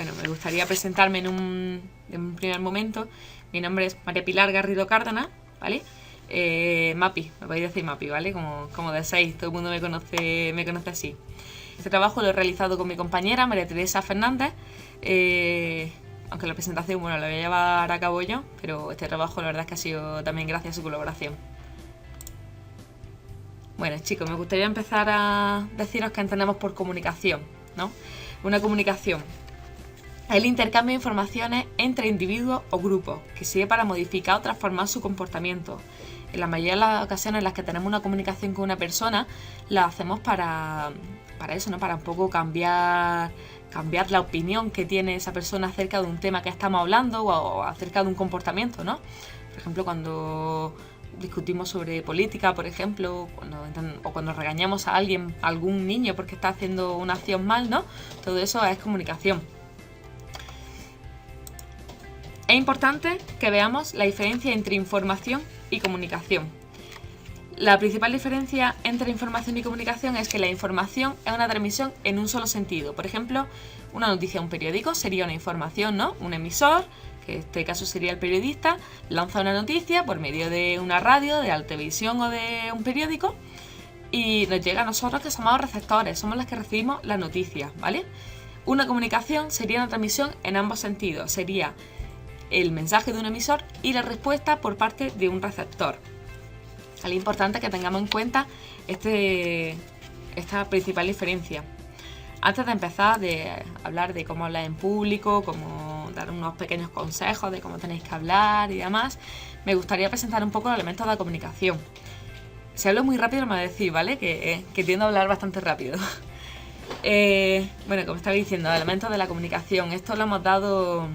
bueno, me gustaría presentarme en un primer momento. Mi nombre es María Pilar Garrido Cárdenas, ¿vale? Mapi, me podéis decir Mapi, ¿vale? Como deseéis, todo el mundo me conoce así. Este trabajo lo he realizado con mi compañera María Teresa Fernández, aunque la presentación, bueno, la voy a llevar a cabo yo, pero este trabajo la verdad es que ha sido también gracias a su colaboración. Bueno, chicos, me gustaría empezar a deciros qué entendemos por comunicación, ¿no? Una comunicación es el intercambio de informaciones entre individuos o grupos que sirve para modificar o transformar su comportamiento. En la mayoría de las ocasiones en las que tenemos una comunicación con una persona, la hacemos para eso, ¿no? Para un poco cambiar la opinión que tiene esa persona acerca de un tema que estamos hablando o acerca de un comportamiento, ¿no? Por ejemplo, cuando discutimos sobre política, por ejemplo, o cuando regañamos a alguien, a algún niño porque está haciendo una acción mal, ¿no? Todo eso es comunicación. Es importante que veamos la diferencia entre información y comunicación. La principal diferencia entre información y comunicación es que la información es una transmisión en un solo sentido. Por ejemplo, una noticia de un periódico sería una información, ¿no? Un emisor, que en este caso sería el periodista, lanza una noticia por medio de una radio, de la televisión o de un periódico y nos llega a nosotros, que somos los receptores, somos los que recibimos la noticia, ¿vale? Una comunicación sería una transmisión en ambos sentidos, sería el mensaje de un emisor y la respuesta por parte de un receptor. Es importante que tengamos en cuenta esta principal diferencia. Antes de empezar a hablar de cómo hablar en público, cómo dar unos pequeños consejos de cómo tenéis que hablar y demás, me gustaría presentar un poco los elementos de la comunicación. Si hablo muy rápido me decís, ¿vale? Que tiendo a hablar bastante rápido. Bueno, como estaba diciendo, elementos de la comunicación. Esto lo hemos dado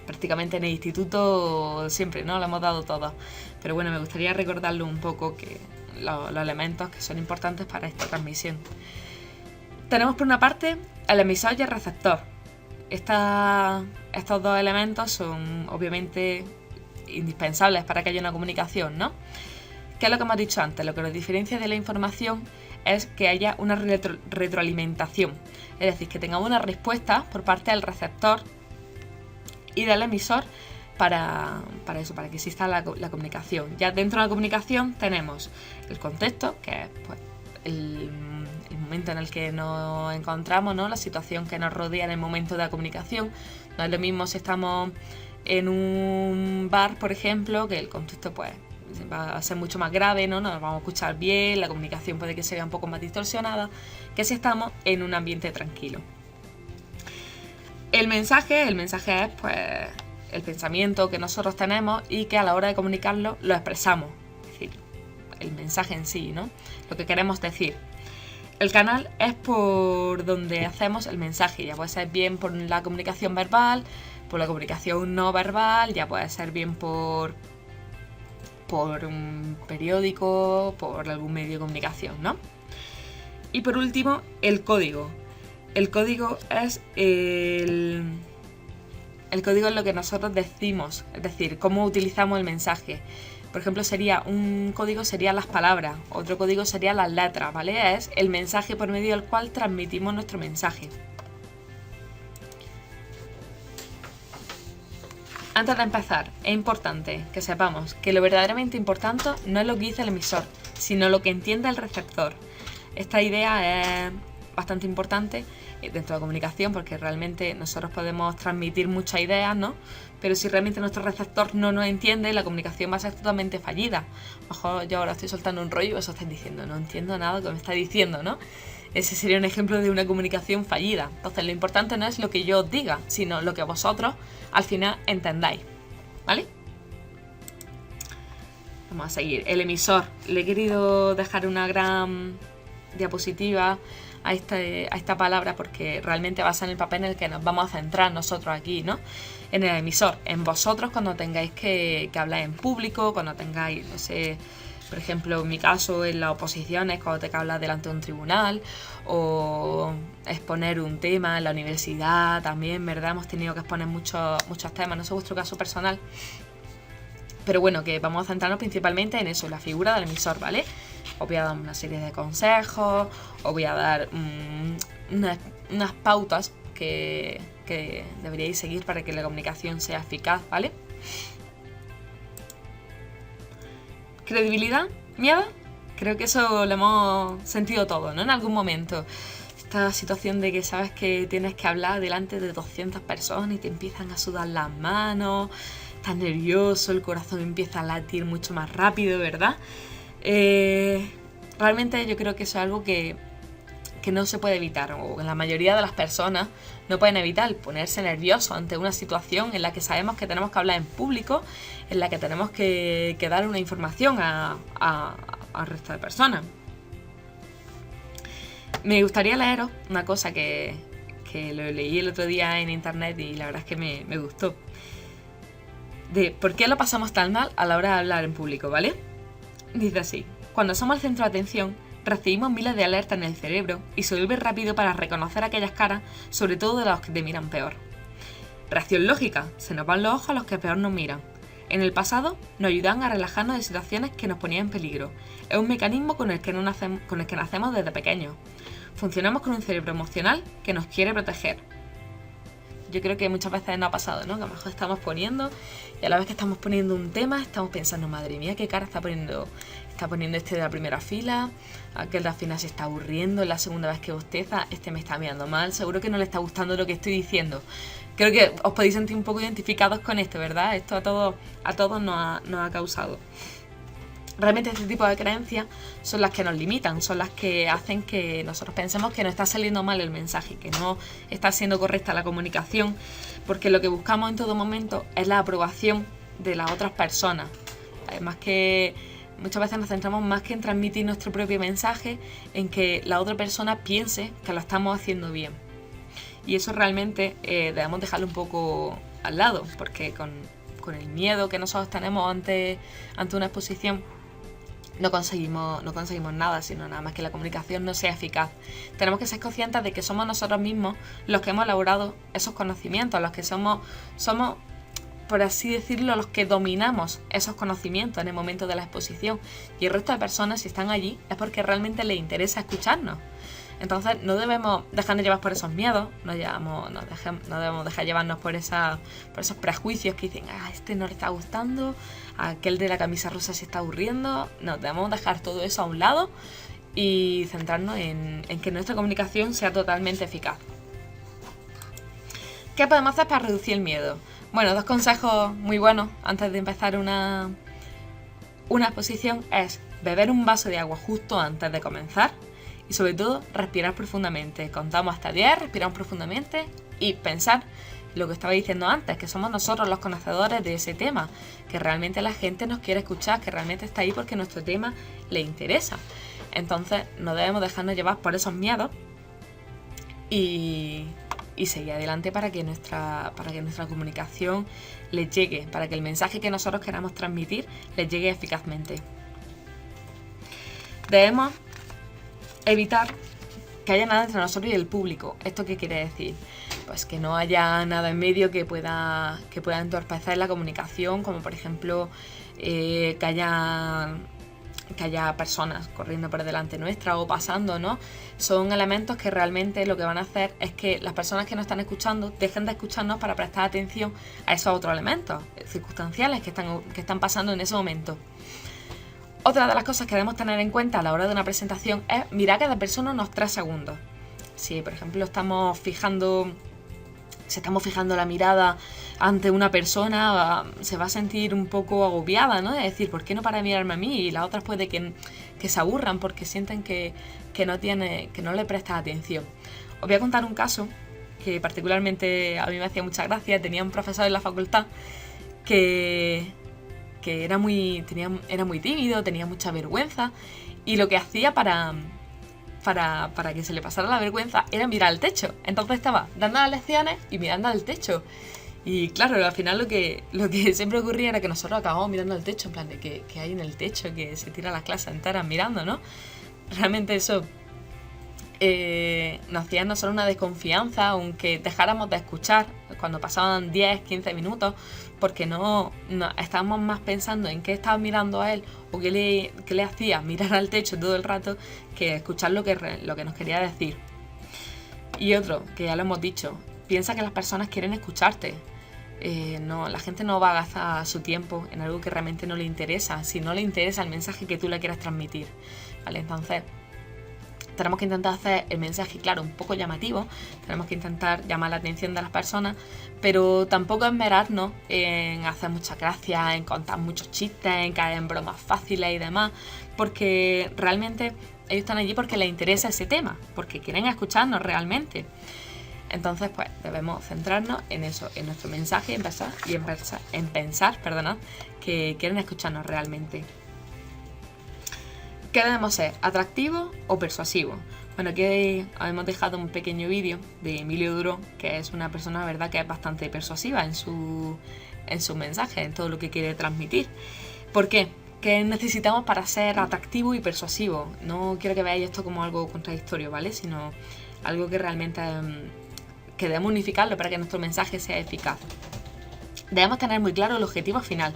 prácticamente en el instituto siempre, ¿no? Lo hemos dado todos. Pero bueno, me gustaría recordarlo un poco, que los elementos que son importantes para esta transmisión. Tenemos por una parte el emisor y el receptor. Estos dos elementos son obviamente indispensables para que haya una comunicación, ¿no? ¿Qué es lo que hemos dicho antes? Lo que nos diferencia de la información es que haya una retroalimentación. Es decir, que tengamos una respuesta por parte del receptor y del emisor para eso, para que exista la comunicación. Ya dentro de la comunicación tenemos el contexto, que es pues, el momento en el que nos encontramos, ¿no? La situación que nos rodea en el momento de la comunicación. No es lo mismo si estamos en un bar, por ejemplo, que el contexto pues va a ser mucho más grave, ¿no? No nos vamos a escuchar bien, la comunicación puede que sea un poco más distorsionada, que si estamos en un ambiente tranquilo. El mensaje es pues el pensamiento que nosotros tenemos y que a la hora de comunicarlo lo expresamos. Es decir, el mensaje en sí, ¿no? Lo que queremos decir. El canal es por donde hacemos el mensaje, ya puede ser bien por la comunicación verbal, por la comunicación no verbal, ya puede ser bien por un periódico, por algún medio de comunicación, ¿no? Y por último, el código. El código es lo que nosotros decimos, es decir, cómo utilizamos el mensaje. Por ejemplo, un código sería las palabras, otro código sería las letras, ¿vale? Es el mensaje por medio del cual transmitimos nuestro mensaje. Antes de empezar, es importante que sepamos que lo verdaderamente importante no es lo que dice el emisor, sino lo que entiende el receptor. Esta idea es bastante importante dentro de la comunicación, porque realmente nosotros podemos transmitir muchas ideas, ¿no? Pero si realmente nuestro receptor no nos entiende, la comunicación va a ser totalmente fallida. Ojo, yo ahora estoy soltando un rollo y vosotros estáis diciendo, no entiendo nada de lo que me está diciendo, ¿no? Ese sería un ejemplo de una comunicación fallida. Entonces, lo importante no es lo que yo os diga, sino lo que vosotros al final entendáis, ¿vale? Vamos a seguir. El emisor. Le he querido dejar una gran diapositiva a esta palabra porque realmente va a ser el papel en el que nos vamos a centrar nosotros aquí, ¿no? En el emisor, en vosotros cuando tengáis que hablar en público, cuando tengáis, no sé, por ejemplo, en mi caso, en las oposiciones, cuando tengo que hablar delante de un tribunal o exponer un tema en la universidad también, ¿verdad? Hemos tenido que exponer muchos temas, no sé vuestro caso personal, pero bueno, que vamos a centrarnos principalmente en eso, la figura del emisor, ¿vale? Os voy a dar una serie de consejos, os voy a dar unas pautas que que deberíais seguir para que la comunicación sea eficaz, ¿vale? ¿Credibilidad? ¿Miedo? Creo que eso lo hemos sentido todos, ¿no? En algún momento. Esta situación de que sabes que tienes que hablar delante de 200 personas y te empiezan a sudar las manos, estás nervioso, el corazón empieza a latir mucho más rápido, ¿verdad? Realmente yo creo que eso es algo que no se puede evitar, o la mayoría de las personas no pueden evitar ponerse nerviosos ante una situación en la que sabemos que tenemos que hablar en público, en la que tenemos que dar una información al resto de personas. Me gustaría leeros una cosa que lo leí el otro día en internet y la verdad es que me gustó. De por qué lo pasamos tan mal a la hora de hablar en público, ¿vale? Dice así: cuando somos el centro de atención, recibimos miles de alertas en el cerebro y se vuelve rápido para reconocer aquellas caras, sobre todo de los que te miran peor. Reacción lógica: se nos van los ojos a los que peor nos miran. En el pasado, nos ayudan a relajarnos de situaciones que nos ponían en peligro. Es un mecanismo con el que nacemos desde pequeños. Funcionamos con un cerebro emocional que nos quiere proteger. Yo creo que muchas veces nos ha pasado, ¿no? Que a lo mejor estamos poniendo y a la vez que estamos poniendo un tema, estamos pensando, madre mía, qué cara está poniendo este de la primera fila, aquel de la final se está aburriendo, la segunda vez que bosteza, este me está mirando mal, seguro que no le está gustando lo que estoy diciendo. Creo que os podéis sentir un poco identificados con esto, ¿verdad? Esto a todos nos ha causado. Realmente este tipo de creencias son las que nos limitan, son las que hacen que nosotros pensemos que no está saliendo mal el mensaje, que no está siendo correcta la comunicación, porque lo que buscamos en todo momento es la aprobación de las otras personas. Además que muchas veces nos centramos más que en transmitir nuestro propio mensaje, en que la otra persona piense que lo estamos haciendo bien. Y eso realmente debemos dejarlo un poco al lado, porque con el miedo que nosotros tenemos ante una exposición, no conseguimos nada, sino nada más que la comunicación no sea eficaz. Tenemos que ser conscientes de que somos nosotros mismos los que hemos elaborado esos conocimientos, los que somos, por así decirlo, los que dominamos esos conocimientos en el momento de la exposición. Y el resto de personas, si están allí, es porque realmente les interesa escucharnos. Entonces no debemos dejarnos llevar por esos miedos, no debemos dejar llevarnos por esos prejuicios que dicen, este no le está gustando, aquel de la camisa rosa se está aburriendo. No, debemos dejar todo eso a un lado y centrarnos en que nuestra comunicación sea totalmente eficaz. ¿Qué podemos hacer para reducir el miedo? Bueno, 2 consejos muy buenos antes de empezar una exposición es beber un vaso de agua justo antes de comenzar. Y sobre todo, respirar profundamente. Contamos hasta 10, respiramos profundamente y pensar lo que estaba diciendo antes, que somos nosotros los conocedores de ese tema, que realmente la gente nos quiere escuchar, que realmente está ahí porque nuestro tema le interesa. Entonces, no debemos dejarnos llevar por esos miedos y seguir adelante para que nuestra comunicación les llegue, para que el mensaje que nosotros queramos transmitir les llegue eficazmente. Debemos evitar que haya nada entre nosotros y el público. ¿Esto qué quiere decir? Pues que no haya nada en medio que pueda entorpecer la comunicación, como por ejemplo que haya personas corriendo por delante nuestra o pasando, ¿no? Son elementos que realmente lo que van a hacer es que las personas que nos están escuchando dejen de escucharnos para prestar atención a esos otros elementos circunstanciales que están pasando en ese momento. Otra de las cosas que debemos tener en cuenta a la hora de una presentación es mirar a cada persona unos 3 segundos. Si, por ejemplo, estamos fijando la mirada ante una persona, se va a sentir un poco agobiada, ¿no? Es decir, ¿por qué no para de mirarme a mí? Y las otras puede que se aburran porque sienten que no le prestas atención. Os voy a contar un caso que particularmente a mí me hacía mucha gracia. Tenía un profesor en la facultad que era muy tímido, tenía mucha vergüenza, y lo que hacía para que se le pasara la vergüenza era mirar al techo. Entonces estaba dando las lecciones y mirando al techo. Y claro, al final lo que siempre ocurría era que nosotros acabábamos mirando al techo, en plan de que hay en el techo, que se tira la clase entera mirando, ¿no? Realmente eso nos hacía no solo una desconfianza, aunque dejáramos de escuchar cuando pasaban 10, 15 minutos, porque no estábamos más pensando en qué estaba mirando a él o qué le hacía mirar al techo todo el rato, que escuchar lo que nos quería decir. Y otro, que ya lo hemos dicho, piensa que las personas quieren escucharte. No, la gente no va a gastar su tiempo en algo que realmente no le interesa, si no le interesa el mensaje que tú le quieras transmitir, ¿vale? Entonces, tenemos que intentar hacer el mensaje, claro, un poco llamativo, tenemos que intentar llamar la atención de las personas, pero tampoco esmerarnos en hacer muchas gracias, en contar muchos chistes, en caer en bromas fáciles y demás, porque realmente ellos están allí porque les interesa ese tema, porque quieren escucharnos realmente. Entonces, pues, debemos centrarnos en eso, en nuestro mensaje y en pensar, que quieren escucharnos realmente. ¿Qué debemos ser? ¿Atractivo o persuasivo? Bueno, aquí hemos dejado un pequeño vídeo de Emilio Duro, que es una persona, verdad, que es bastante persuasiva en su mensaje, en todo lo que quiere transmitir. ¿Por qué? ¿Qué necesitamos para ser atractivo y persuasivo? No quiero que veáis esto como algo contradictorio, ¿vale? Sino algo que realmente que debemos unificarlo para que nuestro mensaje sea eficaz. Debemos tener muy claro el objetivo final.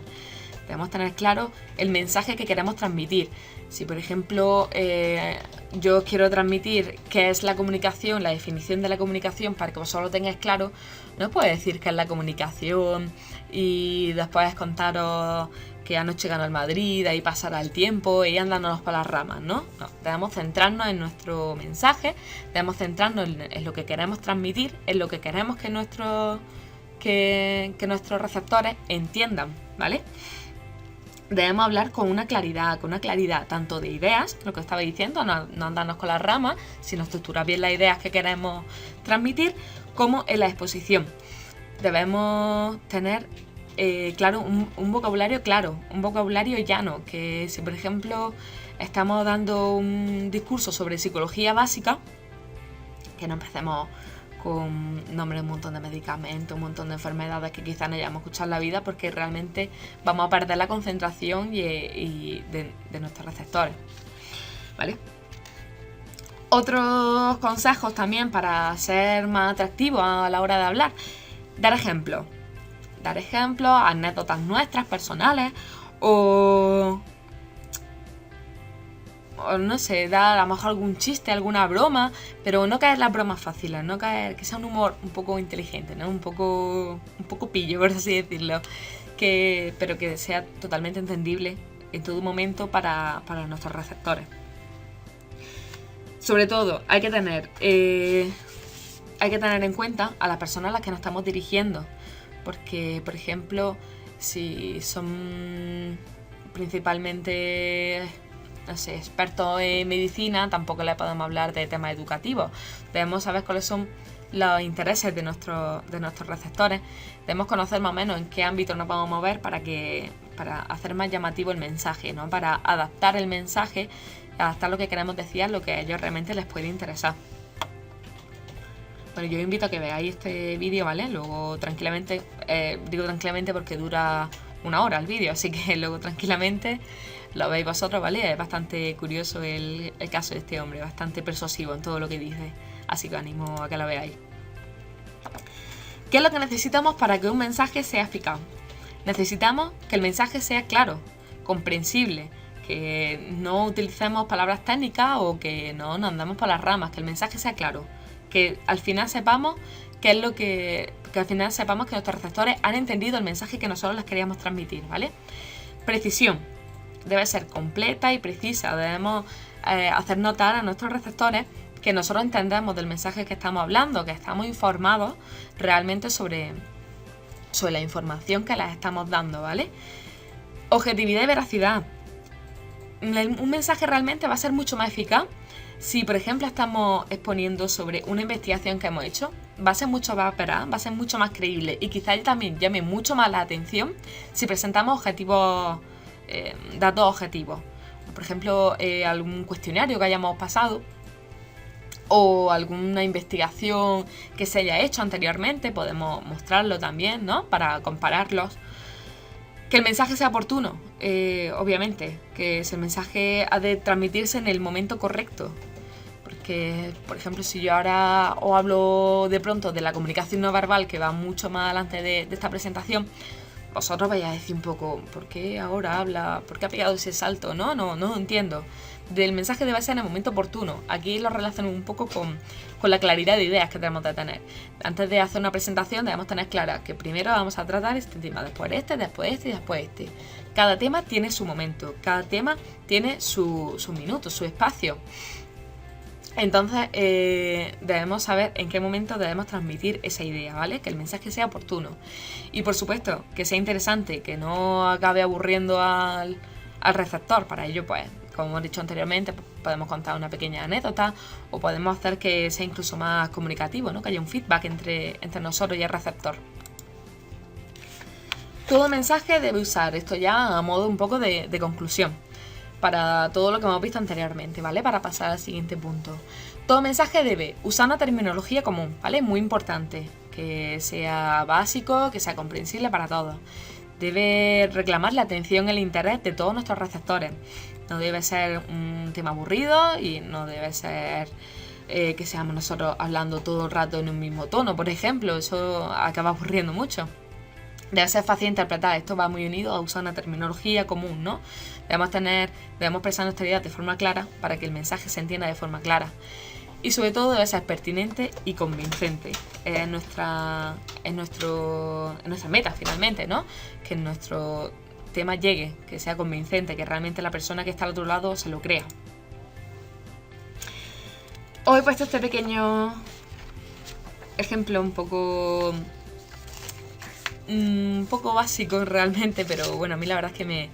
Debemos tener claro el mensaje que queremos transmitir. Si, por ejemplo, yo quiero transmitir qué es la comunicación, la definición de la comunicación, para que vosotros lo tengáis claro, no puedo decir qué es la comunicación y después contaros que anoche ganó el Madrid, ahí pasará el tiempo y andándonos por las ramas, ¿no? No, debemos centrarnos en nuestro mensaje, debemos centrarnos en lo que queremos transmitir, en lo que queremos que nuestros receptores entiendan, ¿vale? Debemos hablar con una claridad tanto de ideas, lo que estaba diciendo, no andarnos con las ramas, sino estructurar bien las ideas que queremos transmitir, como en la exposición. Debemos tener claro, un vocabulario claro, un vocabulario llano, que si por ejemplo estamos dando un discurso sobre psicología básica, que no empecemos con nombres de un montón de medicamentos, un montón de enfermedades que quizás no hayamos escuchado en la vida, porque realmente vamos a perder la concentración y de nuestros receptores, ¿vale? Otros consejos también para ser más atractivos a la hora de hablar: dar ejemplos, anécdotas nuestras, personales, o no sé, dar a lo mejor algún chiste, alguna broma, pero no caer en las bromas fáciles, no caer, que sea un humor un poco inteligente, ¿no? Un poco pillo, por así decirlo, pero que sea totalmente entendible en todo momento para nuestros receptores. Sobre todo, hay que tener en cuenta a las personas a las que nos estamos dirigiendo, porque, por ejemplo, si son principalmente, no sé, expertos en medicina, tampoco le podemos hablar de temas educativos. Debemos saber cuáles son los intereses de nuestros receptores. Debemos conocer más o menos en qué ámbito nos vamos a mover para hacer más llamativo el mensaje, ¿no? Para adaptar el mensaje, adaptar lo que queremos decir a lo que a ellos realmente les puede interesar. Bueno, yo os invito a que veáis este vídeo, ¿vale? Luego tranquilamente, digo tranquilamente porque dura 1 hora el vídeo, así que luego tranquilamente lo veis vosotros, ¿vale? Es bastante curioso el caso de este hombre, bastante persuasivo en todo lo que dice, así que os animo a que lo veáis. ¿Qué es lo que necesitamos para que un mensaje sea eficaz? Necesitamos que el mensaje sea claro, comprensible, que no utilicemos palabras técnicas o que no nos andamos por las ramas, que el mensaje sea claro, que al final sepamos que al final sepamos que nuestros receptores han entendido el mensaje que nosotros les queríamos transmitir, ¿vale? Precisión. Debe ser completa y precisa. Debemos hacer notar a nuestros receptores que nosotros entendemos del mensaje que estamos hablando, que estamos informados realmente sobre la información que les estamos dando, ¿vale? Objetividad y veracidad. Un mensaje realmente va a ser mucho más eficaz si, por ejemplo, estamos exponiendo sobre una investigación que hemos hecho. Va a ser mucho más veraz, va a ser mucho más creíble y quizás también llame mucho más la atención si presentamos datos objetivos. Por ejemplo, algún cuestionario que hayamos pasado o alguna investigación que se haya hecho anteriormente, podemos mostrarlo también, ¿no? Para compararlos. Que el mensaje sea oportuno, obviamente, que el mensaje ha de transmitirse en el momento correcto. Porque, por ejemplo, si yo ahora os hablo de pronto de la comunicación no verbal, que va mucho más adelante de esta presentación, vosotros vais a decir un poco, ¿por qué ahora habla? ¿Por qué ha pegado ese salto? No entiendo. del mensaje debe ser en el momento oportuno. Aquí lo relaciono un poco con la claridad de ideas que tenemos de tener. Antes de hacer una presentación debemos tener clara que primero vamos a tratar este tema, después este y después este. Cada tema tiene su momento, cada tema tiene sus minutos, su espacio. Entonces debemos saber en qué momento debemos transmitir esa idea, ¿vale? Que el mensaje sea oportuno. Y por supuesto, que sea interesante, que no acabe aburriendo al receptor. Para ello, pues, como hemos dicho anteriormente, podemos contar una pequeña anécdota o podemos hacer que sea incluso más comunicativo, ¿no? Que haya un feedback entre nosotros y el receptor. Todo mensaje debe usar, esto ya a modo un poco de conclusión, para todo lo que hemos visto anteriormente, ¿vale? Para pasar al siguiente punto. Todo mensaje debe usar una terminología común, ¿vale? Muy importante, que sea básico, que sea comprensible para todos. Debe reclamar la atención y el interés de todos nuestros receptores. No debe ser un tema aburrido y no debe ser que seamos nosotros hablando todo el rato en un mismo tono, por ejemplo. Eso acaba aburriendo mucho. Debe ser fácil de interpretar, esto va muy unido a usar una terminología común, ¿no? Debemos expresar nuestra idea de forma clara para que el mensaje se entienda de forma clara. Y sobre todo debe ser pertinente y convincente. Es nuestra meta finalmente, ¿no? Que nuestro tema llegue, que sea convincente, que realmente la persona que está al otro lado se lo crea. Hoy he puesto este pequeño ejemplo un poco básico realmente, pero bueno, a mí la verdad es que me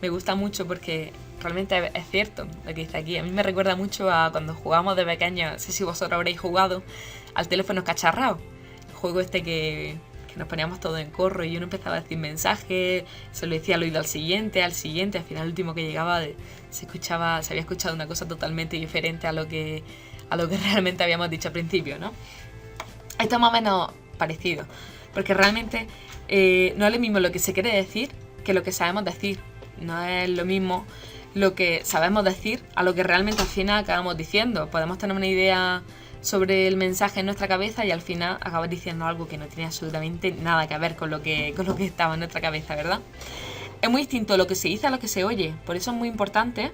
gusta mucho porque realmente es cierto lo que dice aquí. A mí me recuerda mucho a cuando jugábamos de pequeños, no sé si vosotros habréis jugado, al teléfono escacharrado. El juego este que nos poníamos todos en corro y uno empezaba a decir mensajes, se lo decía al oído al siguiente, al final el último que llegaba se había escuchado una cosa totalmente diferente a lo que realmente habíamos dicho al principio, ¿no? Esto es más o menos parecido, porque realmente no es lo mismo lo que se quiere decir que lo que sabemos decir. No es lo mismo lo que sabemos decir a lo que realmente al final acabamos diciendo. Podemos tener una idea sobre el mensaje en nuestra cabeza y al final acabas diciendo algo que no tiene absolutamente nada que ver con lo que estaba en nuestra cabeza, ¿verdad? Es muy distinto lo que se dice a lo que se oye. Por eso es muy importante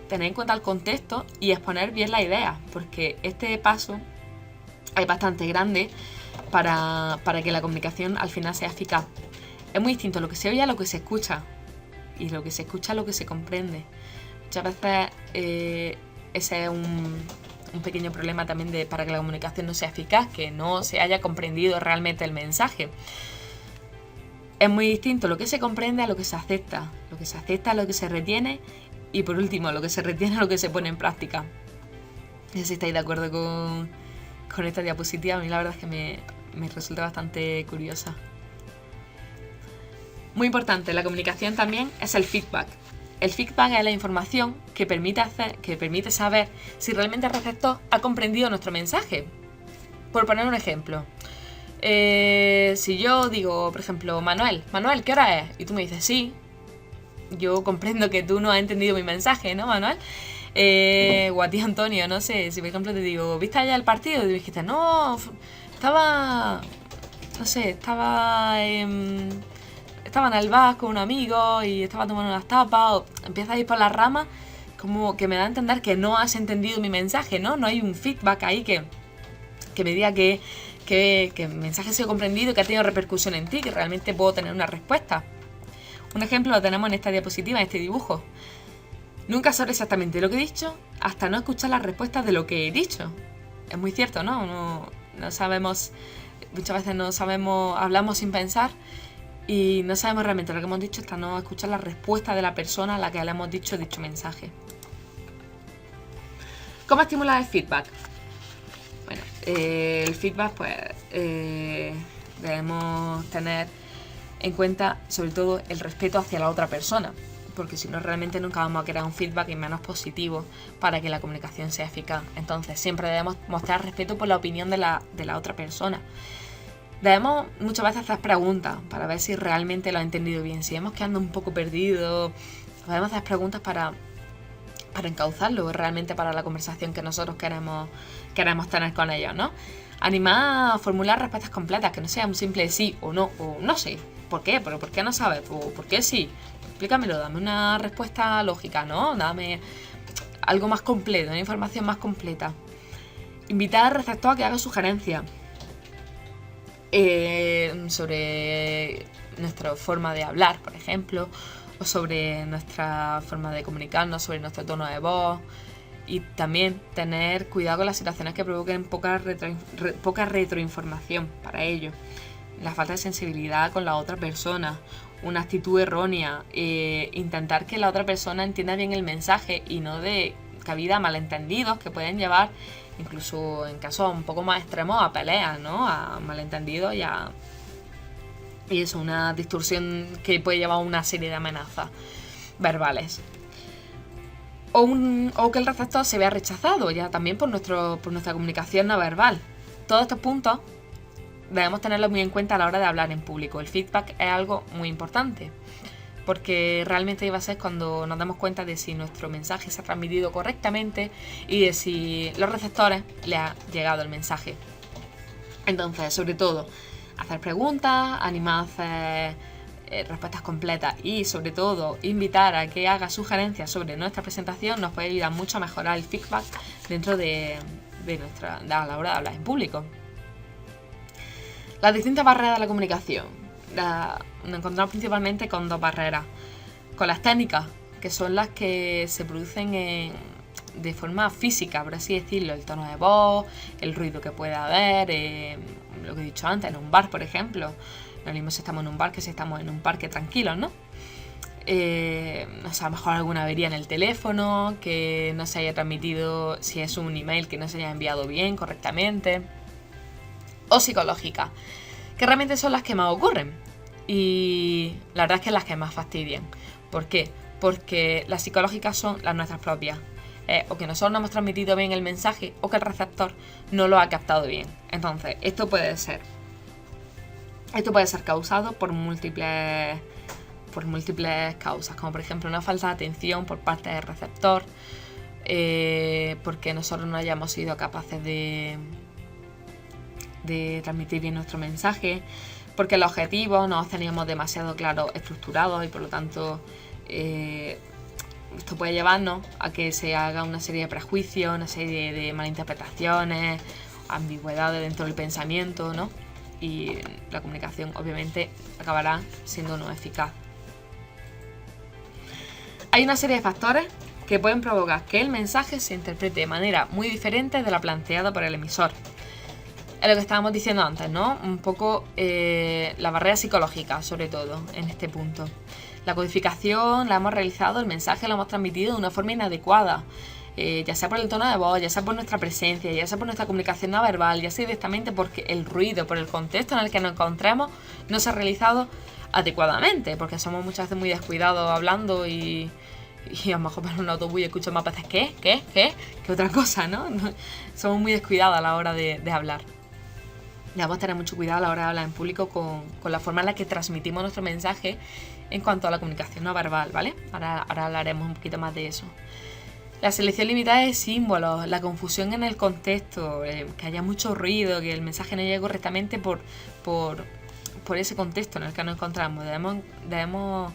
tener en cuenta el contexto y exponer bien la idea, porque este paso es bastante grande para que la comunicación al final sea eficaz. Es muy distinto lo que se oye a lo que se escucha, y lo que se escucha a lo que se comprende. Muchas veces ese es un pequeño problema también para que la comunicación no sea eficaz, que no se haya comprendido realmente el mensaje. Es muy distinto lo que se comprende a lo que se acepta. Lo que se acepta a lo que se retiene y por último lo que se retiene a lo que se pone en práctica. No sé si estáis de acuerdo con esta diapositiva. A mí la verdad es que me resulta bastante curiosa. Muy importante, la comunicación también es el feedback. El feedback es la información que permite saber si realmente el receptor ha comprendido nuestro mensaje. Por poner un ejemplo, si yo digo, por ejemplo, Manuel, ¿qué hora es? Y tú me dices, sí, yo comprendo que tú no has entendido mi mensaje, ¿no, Manuel? O a ti, Antonio, no sé, si por ejemplo te digo, ¿viste allá el partido? Y tú dijiste, no, estaba en el bar con un amigo y estaba tomando unas tapas, o empiezas a ir por las ramas, como que me da a entender que no has entendido mi mensaje, ¿no? No hay un feedback ahí que me diga que el mensaje ha sido comprendido y que ha tenido repercusión en ti, que realmente puedo tener una respuesta. Un ejemplo lo tenemos en esta diapositiva, en este dibujo. Nunca sabré exactamente lo que he dicho hasta no escuchar las respuestas de lo que he dicho. Es muy cierto, ¿no? No sabemos, muchas veces no sabemos, hablamos sin pensar y no sabemos realmente lo que hemos dicho hasta no escuchar la respuesta de la persona a la que le hemos dicho dicho mensaje. ¿Cómo estimular el feedback? Bueno, el feedback pues debemos tener en cuenta sobre todo el respeto hacia la otra persona, porque si no realmente nunca vamos a crear un feedback y menos positivo para que la comunicación sea eficaz. Entonces siempre debemos mostrar respeto por la opinión de la otra persona. Debemos muchas veces hacer preguntas para ver si realmente lo ha entendido bien. Si vemos que anda un poco perdido, podemos hacer preguntas para encauzarlo realmente para la conversación que nosotros queremos tener con ellos, ¿no? Animar a formular respuestas completas, que no sea un simple sí o no sé. ¿Por qué? ¿Pero por qué no sabes? ¿Por qué sí? Explícamelo, dame una respuesta lógica, ¿no? algo más completo, una información más completa. Invitar al receptor a que haga sugerencias sobre nuestra forma de hablar, por ejemplo, o sobre nuestra forma de comunicarnos, sobre nuestro tono de voz. Y también tener cuidado con las situaciones que provoquen poca retroinformación para ello. La falta de sensibilidad con la otra persona, una actitud errónea, intentar que la otra persona entienda bien el mensaje y no dé cabida a malentendidos que pueden llevar, incluso en casos un poco más extremos, a peleas, ¿no? A malentendidos y eso, una distorsión que puede llevar a una serie de amenazas verbales. O que el receptor se vea rechazado ya también por nuestra comunicación no verbal. Todos estos puntos debemos tenerlos muy en cuenta a la hora de hablar en público. El feedback es algo muy importante, porque realmente va a ser cuando nos damos cuenta de si nuestro mensaje se ha transmitido correctamente y de si los receptores les ha llegado el mensaje. Entonces, sobre todo, hacer preguntas, animar a hacer respuestas completas y, sobre todo, invitar a que haga sugerencias sobre nuestra presentación nos puede ayudar mucho a mejorar el feedback dentro a la hora de hablar en público. Las distintas barreras de la comunicación. Nos encontramos principalmente con dos barreras. Con las técnicas, que son las que se producen de forma física, por así decirlo, el tono de voz, el ruido que pueda haber, lo que he dicho antes, en un bar, por ejemplo. No es lo mismo si estamos en un bar que si estamos en un parque tranquilos, ¿no? A lo mejor alguna avería en el teléfono, que no se haya transmitido, si es un email, que no se haya enviado bien, correctamente. O psicológica, que realmente son las que más ocurren. Y la verdad es que las que más fastidian. ¿Por qué? Porque las psicológicas son las nuestras propias. O que nosotros no hemos transmitido bien el mensaje o que el receptor no lo ha captado bien. Entonces, esto puede ser causado por múltiples causas, como por ejemplo una falta de atención por parte del receptor, porque nosotros no hayamos sido capaces de transmitir bien nuestro mensaje, porque los objetivos no los teníamos demasiado claros, estructurados, y por lo tanto esto puede llevarnos a que se haga una serie de prejuicios, una serie de malinterpretaciones, ambigüedades dentro del pensamiento, ¿no? Y la comunicación obviamente acabará siendo no eficaz. Hay una serie de factores que pueden provocar que el mensaje se interprete de manera muy diferente de la planteada por el emisor. Es lo que estábamos diciendo antes, ¿no? Un poco la barrera psicológica, sobre todo, en este punto. La codificación la hemos realizado, el mensaje lo hemos transmitido de una forma inadecuada. Ya sea por el tono de voz, ya sea por nuestra presencia, ya sea por nuestra comunicación no verbal, ya sea directamente porque el ruido, por el contexto en el que nos encontramos, no se ha realizado adecuadamente, porque somos muchas veces muy descuidados hablando y a lo mejor para un autobús y escucho más veces ¿qué? Que otra cosa, ¿no? Somos muy descuidados a la hora de hablar. Debemos tener mucho cuidado a la hora de hablar en público con la forma en la que transmitimos nuestro mensaje en cuanto a la comunicación no verbal, ¿vale? Ahora hablaremos un poquito más de eso. La selección limitada de símbolos, la confusión en el contexto, que haya mucho ruido, que el mensaje no llegue correctamente por ese contexto en el que nos encontramos. Debemos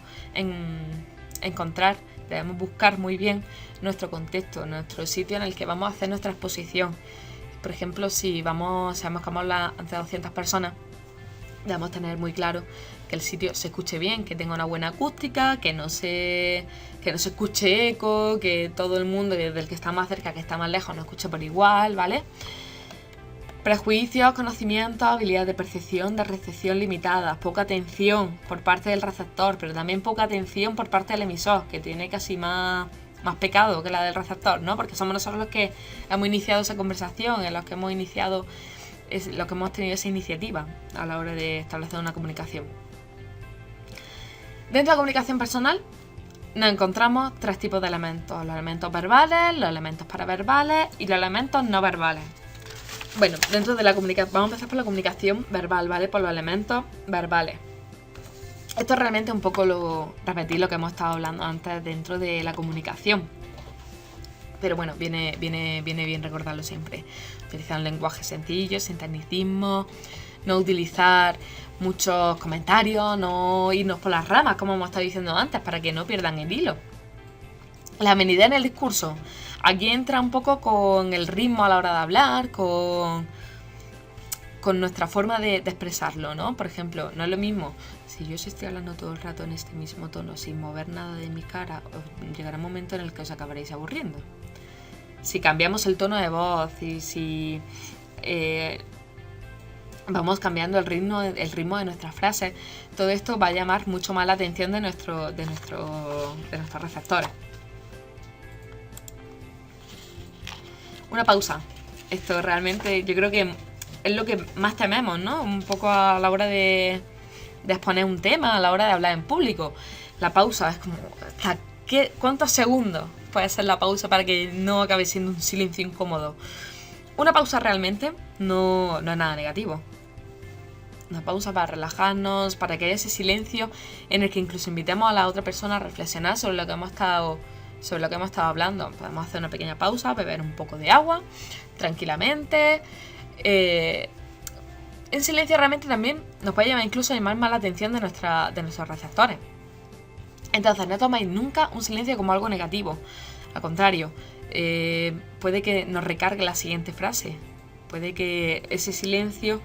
buscar muy bien nuestro contexto, nuestro sitio en el que vamos a hacer nuestra exposición. Por ejemplo, si sabemos que vamos a hablar ante 200 personas, debemos tener muy claro que el sitio se escuche bien, que tenga una buena acústica, que no se escuche eco, que todo el mundo, desde el que está más cerca, que está más lejos, no escuche por igual, ¿vale? Prejuicios, conocimientos, habilidades de percepción, de recepción limitadas, poca atención por parte del receptor, pero también poca atención por parte del emisor, que tiene casi más pecado que la del receptor, ¿no? Porque somos nosotros los que hemos iniciado esa conversación, en los que hemos tenido esa iniciativa a la hora de establecer una comunicación. Dentro de la comunicación personal nos encontramos 3 tipos de elementos: los elementos verbales, los elementos paraverbales y los elementos no verbales. Bueno, dentro de la comunicación, vamos a empezar por la comunicación verbal, ¿vale? Por los elementos verbales. Esto es realmente un poco repetir lo que hemos estado hablando antes dentro de la comunicación. Pero bueno, viene bien recordarlo siempre. Utilizar un lenguaje sencillo, sin tecnicismo, no utilizar muchos comentarios, no irnos por las ramas, como hemos estado diciendo antes, para que no pierdan el hilo. La amenidad en el discurso. Aquí entra un poco con el ritmo a la hora de hablar, con nuestra forma de expresarlo, ¿no? Por ejemplo, no es lo mismo si yo estoy hablando todo el rato en este mismo tono sin mover nada de mi cara, llegará un momento en el que os acabaréis aburriendo. Si cambiamos el tono de voz y si vamos cambiando el ritmo de nuestras frases, todo esto va a llamar mucho más la atención de nuestros receptores. Una pausa. Esto realmente yo creo que es lo que más tememos, ¿no? Un poco a la hora de exponer un tema, a la hora de hablar en público. La pausa es como, ¿cuántos segundos puede ser la pausa para que no acabe siendo un silencio incómodo? Una pausa realmente no es nada negativo. Una pausa para relajarnos, para que haya ese silencio en el que incluso invitemos a la otra persona a reflexionar sobre lo que hemos estado hablando. Podemos hacer una pequeña pausa, beber un poco de agua, tranquilamente. En silencio realmente también nos puede llamar más la atención de nuestros receptores. Entonces no tomáis nunca un silencio como algo negativo. Al contrario, puede que nos recargue la siguiente frase. Puede que ese silencio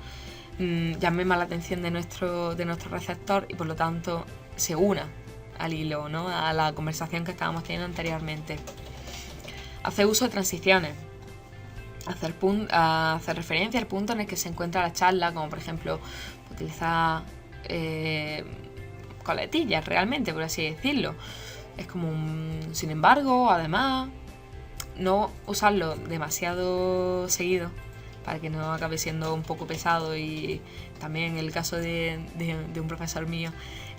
llame más la atención de nuestro receptor y por lo tanto se una al hilo, ¿no? A la conversación que estábamos teniendo anteriormente. Hacer uso de transiciones. Hacer referencia al punto en el que se encuentra la charla, como por ejemplo utilizar coletillas realmente, por así decirlo. Es como un sin embargo, además, no usarlo demasiado seguido para que no acabe siendo un poco pesado. Y también el caso de un profesor mío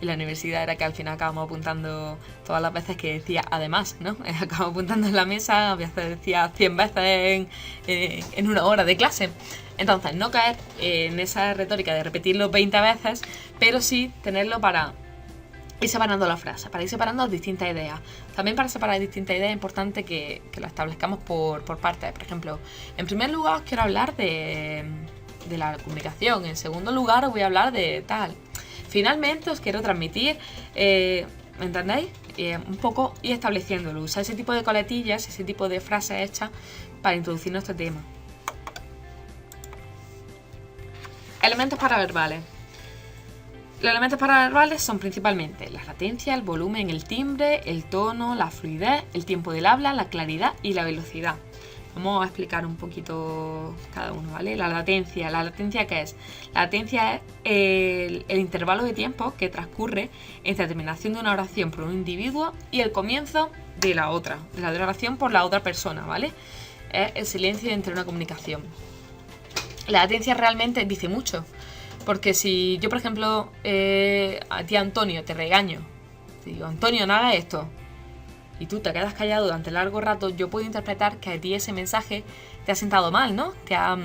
en la universidad era que al final acabamos apuntando todas las veces que decía además, ¿no? Acabamos apuntando en la mesa, a veces decía 100 veces en una hora de clase. Entonces, no caer en esa retórica de repetirlo 20 veces, pero sí tenerlo para ir separando la frase, para ir separando distintas ideas. También para separar distintas ideas es importante que lo establezcamos por partes. Por ejemplo, en primer lugar os quiero hablar de la comunicación. En segundo lugar os voy a hablar de tal. Finalmente os quiero transmitir, ¿me entendéis? Un poco ir estableciéndolo. Usar ese tipo de coletillas, ese tipo de frases hechas para introducir nuestro tema. Elementos paraverbales. Los elementos paraverbales son principalmente la latencia, el volumen, el timbre, el tono, la fluidez, el tiempo del habla, la claridad y la velocidad. Vamos a explicar un poquito cada uno, ¿vale? La latencia. ¿La latencia qué es? La latencia es el intervalo de tiempo que transcurre entre la terminación de una oración por un individuo y el comienzo de la otra, de la oración por la otra persona, ¿vale? Es el silencio entre una comunicación. La latencia realmente dice mucho, porque si yo, por ejemplo, a ti, Antonio, te regaño, te digo, Antonio, no hagas esto, y tú te quedas callado durante largo rato, yo puedo interpretar que a ti ese mensaje te ha sentado mal, ¿no? Te ha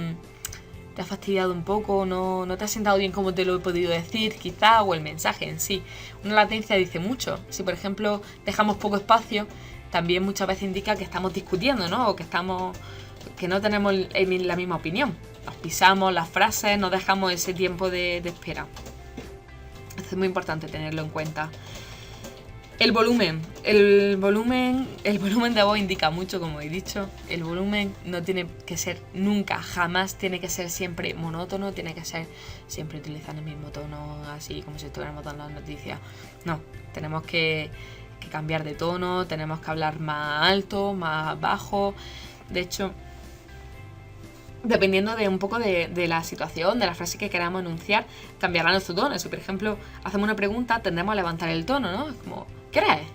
fastidiado un poco, no te ha sentado bien como te lo he podido decir, quizá, o el mensaje en sí. Una latencia dice mucho. Si, por ejemplo, dejamos poco espacio, también muchas veces indica que estamos discutiendo, ¿no? O que no tenemos la misma opinión. Nos pisamos las frases, no dejamos ese tiempo de espera. Esto es muy importante tenerlo en cuenta. El volumen de voz indica mucho, como he dicho. El volumen no tiene que ser nunca, jamás tiene que ser siempre monótono, tiene que ser siempre utilizando el mismo tono, así como si estuviéramos dando las noticias. No, tenemos que cambiar de tono, tenemos que hablar más alto, más bajo. De hecho, dependiendo de un poco de la situación, de la frase que queramos enunciar, cambiará nuestro tono. Si, por ejemplo, hacemos una pregunta, tendremos a levantar el tono, ¿no? Es como, ¿crees?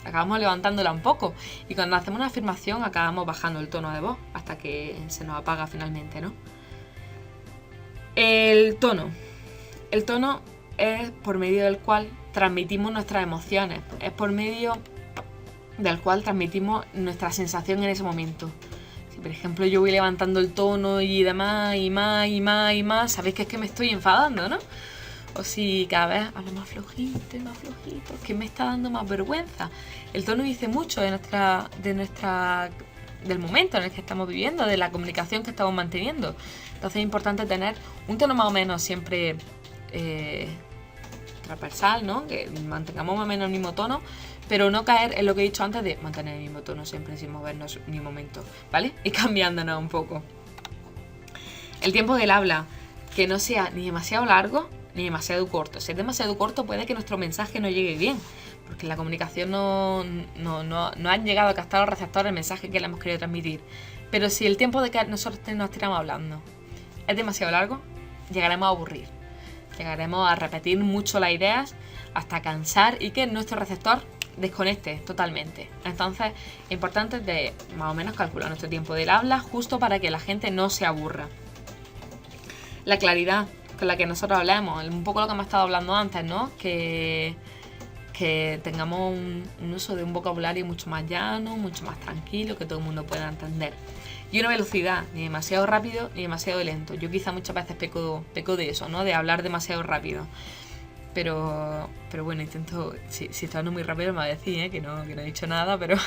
Acabamos levantándola un poco. Y cuando hacemos una afirmación, acabamos bajando el tono de voz hasta que se nos apaga finalmente, ¿no? El tono. El tono es por medio del cual transmitimos nuestras emociones. Es por medio del cual transmitimos nuestra sensación en ese momento. Si, por ejemplo, yo voy levantando el tono y demás, y más, sabéis que es que me estoy enfadando, ¿no? O si cada vez hablo más flojito, que me está dando más vergüenza. El tono dice mucho del momento en el que estamos viviendo, de la comunicación que estamos manteniendo. Entonces es importante tener un tono más o menos siempre transversal, ¿no? Que mantengamos más o menos el mismo tono, pero no caer en lo que he dicho antes de mantener el mismo tono siempre sin movernos ni un momento, ¿vale? Y cambiándonos un poco. El tiempo del habla, que no sea ni demasiado largo ni demasiado corto. Si es demasiado corto puede que nuestro mensaje no llegue bien, porque en la comunicación no han llegado a captar los receptores el mensaje que le hemos querido transmitir. Pero si el tiempo de que nosotros nos tiramos hablando es demasiado largo, llegaremos a aburrir. Llegaremos a repetir mucho las ideas hasta cansar y que nuestro receptor desconecte totalmente. Entonces, es importante de más o menos calcular nuestro tiempo del habla justo para que la gente no se aburra. La claridad con la que nosotros hablamos, un poco lo que hemos estado hablando antes, ¿no? Que tengamos un uso de un vocabulario mucho más llano, mucho más tranquilo, que todo el mundo pueda entender. Y una velocidad, ni demasiado rápido ni demasiado lento. Yo quizá muchas veces peco de eso, ¿no? De hablar demasiado rápido. Pero bueno, intento, si estoy hablando muy rápido me va a decir, que no he dicho nada, pero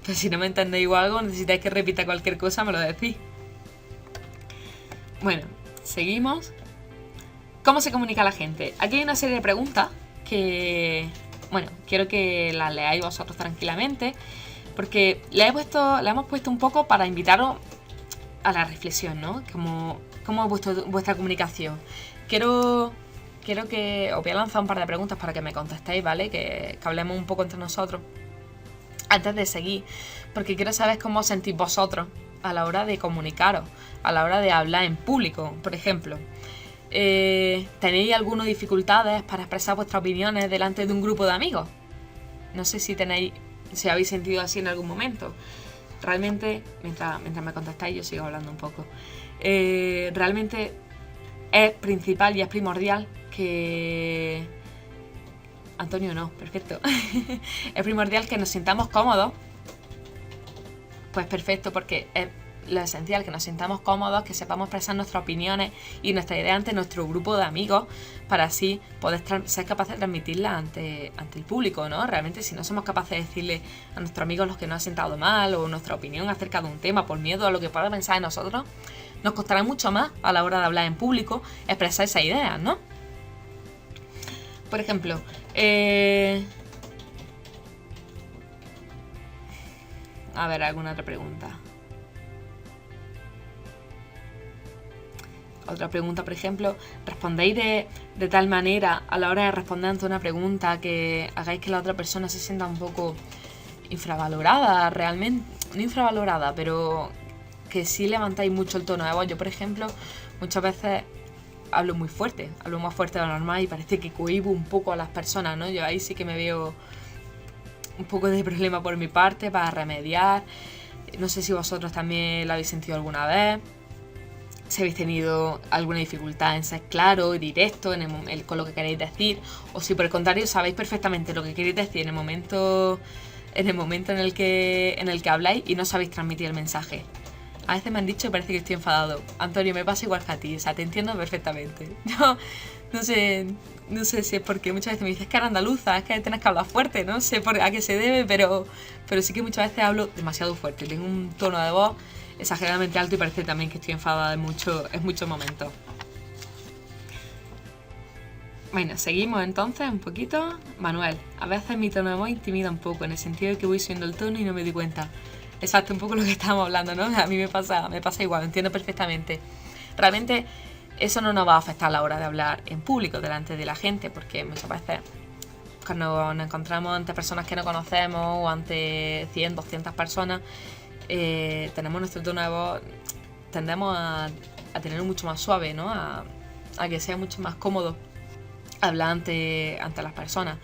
si no me entendéis o algo, necesitáis que repita cualquier cosa, me lo decís. Bueno, seguimos. ¿Cómo se comunica la gente? Aquí hay una serie de preguntas que, bueno, quiero que las leáis vosotros tranquilamente, porque la hemos puesto un poco para invitaros a la reflexión, ¿no? ¿Cómo es vuestra comunicación? Quiero que os voy a lanzar un par de preguntas para que me contestéis, ¿vale? Que hablemos un poco entre nosotros antes de seguir, porque quiero saber cómo os sentís vosotros a la hora de comunicaros, a la hora de hablar en público, por ejemplo. ¿Tenéis algunas dificultades para expresar vuestras opiniones delante de un grupo de amigos? No sé si habéis sentido así en algún momento. Realmente, mientras me contestáis, yo sigo hablando un poco. Realmente es principal y es primordial que... Antonio no, perfecto. Es primordial que nos sintamos cómodos. Pues perfecto, porque es lo esencial, que nos sintamos cómodos, que sepamos expresar nuestras opiniones y nuestras ideas ante nuestro grupo de amigos, para así poder ser capaces de transmitirlas ante el público, ¿no? Realmente, si no somos capaces de decirle a nuestros amigos los que nos han sentado mal o nuestra opinión acerca de un tema por miedo a lo que pueda pensar de nosotros, nos costará mucho más a la hora de hablar en público expresar esas ideas, ¿no? Por ejemplo, a ver, alguna otra pregunta. Otra pregunta, por ejemplo, respondéis de tal manera a la hora de responder ante una pregunta que hagáis que la otra persona se sienta un poco infravalorada, realmente, no infravalorada, pero que sí levantáis mucho el tono de voz. Yo, por ejemplo, muchas veces hablo muy fuerte, hablo más fuerte de lo normal y parece que cohibo un poco a las personas, ¿no? Yo ahí sí que me veo un poco de problema por mi parte para remediar. No sé si vosotros también lo habéis sentido alguna vez, si habéis tenido alguna dificultad en ser claro y directo con lo que queréis decir, o si por el contrario sabéis perfectamente lo que queréis decir en el momento en el que habláis y no sabéis transmitir el mensaje. A veces me han dicho que parece que estoy enfadado. Antonio, me pasa igual que a ti, o sea, te entiendo perfectamente. Yo no sé si es porque muchas veces me dices que eres andaluza, es que tienes que hablar fuerte, no sé a qué se debe, pero sí que muchas veces hablo demasiado fuerte, tengo un tono de voz exageradamente alto y parece también que estoy enfadada en muchos momentos. Bueno, seguimos entonces un poquito. Manuel, a veces mi tono de voz intimida un poco, en el sentido de que voy subiendo el tono y no me doy cuenta. Exacto, un poco lo que estábamos hablando, ¿no? A mí me pasa igual, lo entiendo perfectamente. Realmente eso no nos va a afectar a la hora de hablar en público delante de la gente, porque muchas veces cuando nos encontramos ante personas que no conocemos o ante 100, 200 personas, tenemos nuestro tono de voz, tendemos a tenerlo mucho más suave, ¿no? A que sea mucho más cómodo hablar ante las personas.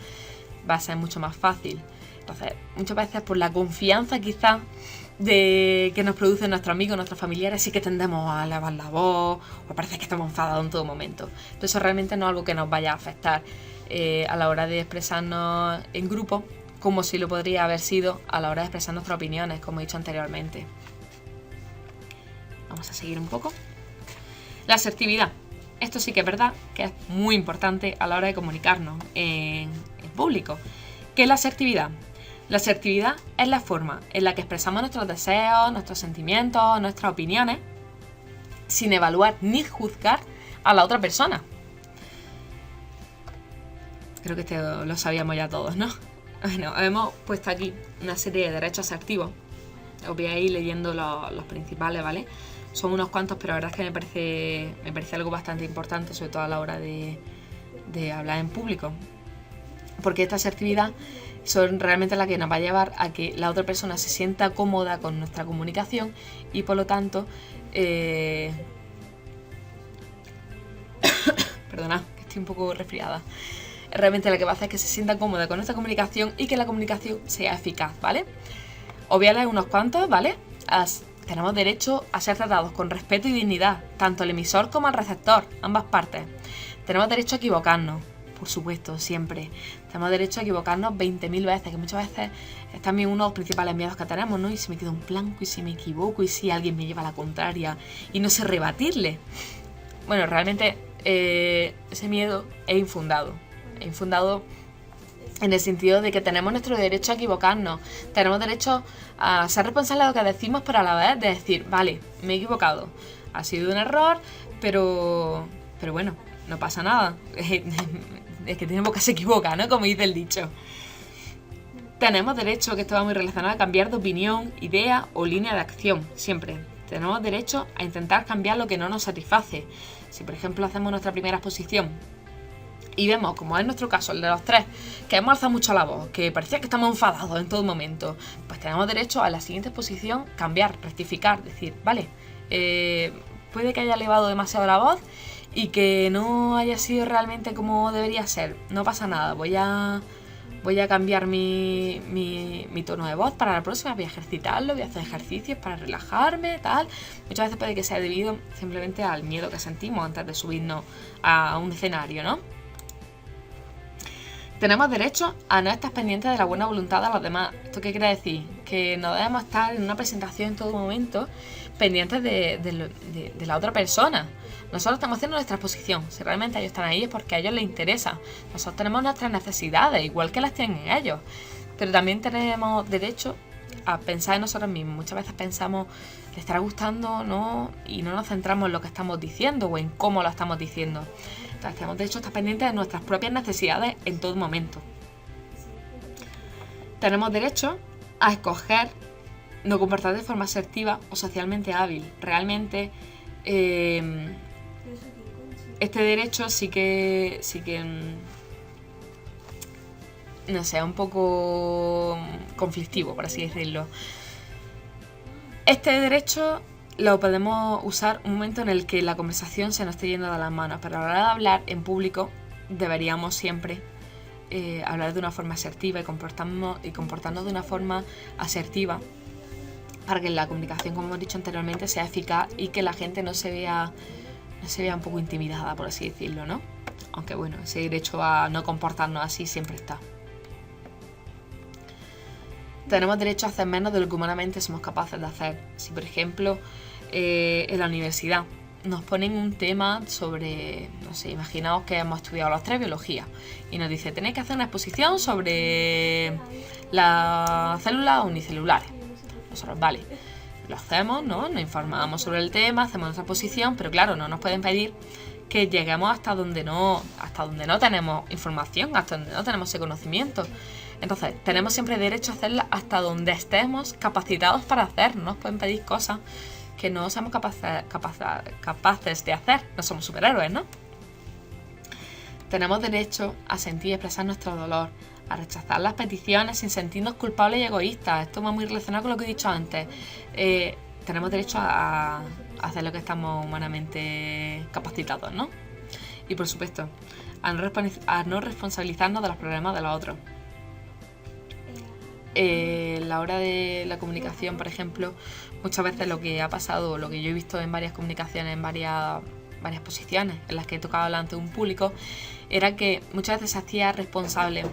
Va a ser mucho más fácil. Entonces, muchas veces por la confianza quizás que nos producen nuestros amigos, nuestros familiares, sí que tendemos a elevar la voz o parece que estamos enfadados en todo momento. Entonces, eso realmente no es algo que nos vaya a afectar a la hora de expresarnos en grupo, como si lo podría haber sido a la hora de expresar nuestras opiniones, como he dicho anteriormente. Vamos a seguir un poco. La asertividad. Esto sí que es verdad que es muy importante a la hora de comunicarnos en público. ¿Qué es la asertividad? La asertividad es la forma en la que expresamos nuestros deseos, nuestros sentimientos, nuestras opiniones, sin evaluar ni juzgar a la otra persona. Creo que esto lo sabíamos ya todos, ¿no? Bueno, hemos puesto aquí una serie de derechos asertivos. Os voy a ir leyendo los principales, ¿vale? Son unos cuantos, pero la verdad es que me parece algo bastante importante, sobre todo a la hora de hablar en público. Porque esta asertividad son realmente las que nos va a llevar a que la otra persona se sienta cómoda con nuestra comunicación y por lo tanto perdona, que estoy un poco resfriada. Realmente lo que va a hacer es que se sienta cómoda con nuestra comunicación y que la comunicación sea eficaz, ¿vale? Os voy a leer unos cuantos, ¿vale? Tenemos derecho a ser tratados con respeto y dignidad, tanto el emisor como el receptor, ambas partes. Tenemos derecho a equivocarnos, por supuesto, siempre. Tenemos derecho a equivocarnos 20.000 veces, que muchas veces es también uno de los principales miedos que tenemos, ¿no? Y si me quedo en blanco, y si me equivoco, y si alguien me lleva a la contraria, y no sé rebatirle. Bueno, realmente ese miedo es infundado. Es infundado en el sentido de que tenemos nuestro derecho a equivocarnos. Tenemos derecho a ser responsables de lo que decimos, pero a la vez de decir, vale, me he equivocado. Ha sido un error, pero bueno, no pasa nada. Es que tiene boca se equivoca, ¿no? Como dice el dicho. Tenemos derecho, que esto va muy relacionado, a cambiar de opinión, idea o línea de acción, siempre. Tenemos derecho a intentar cambiar lo que no nos satisface. Si, por ejemplo, hacemos nuestra primera exposición y vemos, como es nuestro caso, el de los tres, que hemos alzado mucho la voz, que parecía que estamos enfadados en todo momento, pues tenemos derecho a la siguiente exposición cambiar, rectificar, decir, vale, puede que haya elevado demasiado la voz y que no haya sido realmente como debería ser. No pasa nada, voy a cambiar mi tono de voz para la próxima, voy a ejercitarlo, voy a hacer ejercicios para relajarme, tal. Muchas veces puede que sea debido simplemente al miedo que sentimos antes de subirnos a un escenario, ¿no? Tenemos derecho a no estar pendientes de la buena voluntad de los demás. ¿Esto qué quiere decir? Que no debemos estar en una presentación en todo momento pendientes de la otra persona. Nosotros estamos haciendo nuestra exposición. Si realmente ellos están ahí es porque a ellos les interesa. Nosotros tenemos nuestras necesidades, igual que las tienen ellos. Pero también tenemos derecho a pensar en nosotros mismos. Muchas veces pensamos, ¿le estará gustando? ¿No? Y no nos centramos en lo que estamos diciendo o en cómo lo estamos diciendo. Entonces, tenemos derecho a estar pendientes de nuestras propias necesidades en todo momento. Tenemos derecho a escoger no comportar de forma asertiva o socialmente hábil. Realmente, este derecho sí que no sé, un poco conflictivo, por así decirlo. Este derecho lo podemos usar un momento en el que la conversación se nos esté yendo de las manos, pero a la hora de hablar en público deberíamos siempre hablar de una forma asertiva y comportarnos de una forma asertiva para que la comunicación, como hemos dicho anteriormente, sea eficaz y que la gente no se vea un poco intimidada, por así decirlo, ¿no? Aunque bueno, ese derecho a no comportarnos así siempre está. Tenemos derecho a hacer menos de lo que humanamente somos capaces de hacer. Si, por ejemplo, en la universidad nos ponen un tema sobre, no sé, imaginaos que hemos estudiado los tres biología y nos dice, tenéis que hacer una exposición sobre las células unicelulares. Nosotros, vale, lo hacemos, ¿no? Nos informamos sobre el tema, hacemos nuestra exposición, pero claro, no nos pueden pedir que lleguemos hasta donde no tenemos información, hasta donde no tenemos ese conocimiento. Entonces, tenemos siempre derecho a hacerla hasta donde estemos capacitados para hacer. No nos pueden pedir cosas que no seamos capaces de hacer. No somos superhéroes, ¿no? Tenemos derecho a sentir y expresar nuestro dolor, a rechazar las peticiones sin sentirnos culpables y egoístas. Esto va muy relacionado con lo que he dicho antes. Tenemos derecho a hacer lo que estamos humanamente capacitados, ¿no? Y por supuesto, a no responsabilizarnos de los problemas de los otros. La hora de la comunicación, por ejemplo, muchas veces lo que ha pasado, lo que yo he visto en varias comunicaciones, en varias posiciones en las que he tocado delante de un público, era que muchas veces se hacía responsable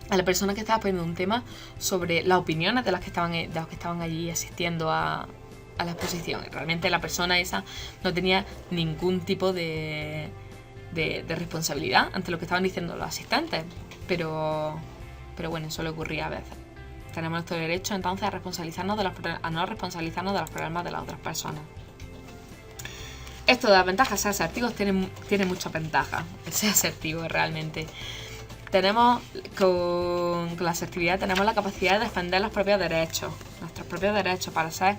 a la persona que estaba poniendo un tema sobre las opiniones de los que estaban allí asistiendo a la exposición. Realmente la persona esa no tenía ningún tipo de responsabilidad ante lo que estaban diciendo los asistentes, pero bueno, eso le ocurría a veces. Tenemos nuestro derecho entonces a no responsabilizarnos de los problemas de las otras personas. Esto de las ventajas de ser asertivos tiene muchas ventajas, el ser asertivo realmente. tenemos con la asertividad tenemos la capacidad de defender los propios derechos, nuestros propios derechos, para ser